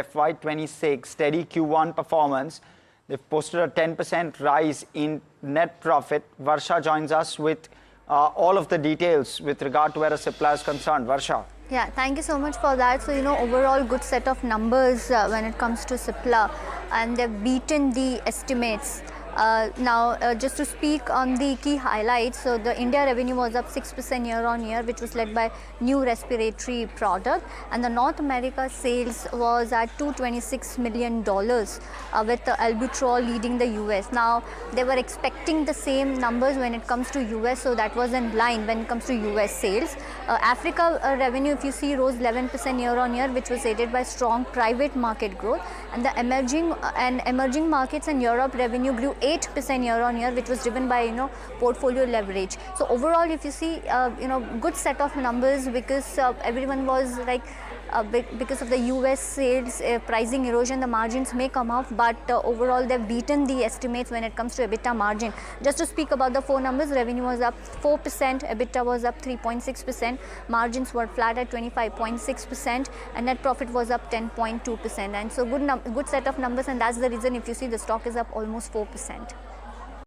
FY26 steady Q1 performance. They've posted a 10% rise in net profit. Varsha joins us with all of the details with regard to where a Cipla is concerned. Varsha. Yeah, thank you so much for that. So, overall good set of numbers when it comes to Cipla, and they've beaten the estimates. Just to speak on the key highlights, so the India revenue was up 6% year on year, which was led by new respiratory product, and the North America sales was at $226 million with the Albuterol leading the US. Now, they were expecting the same numbers when it comes to US, so that was in line when it comes to US sales. Africa revenue, if you see, rose 11% year on year, which was aided by strong private market growth, and the emerging markets and Europe revenue grew 8% year on year, which was driven by portfolio leverage. So overall, if you see good set of numbers, because everyone was like because of the US sales pricing erosion, the margins may come off, but overall they've beaten the estimates when it comes to EBITDA margin. Just to speak about the four numbers, revenue was up 4%, EBITDA was up 3.6%, margins were flat at 25.6%, and net profit was up 10.2%. And so good set of numbers, and that's the reason if you see the stock is up almost 4%.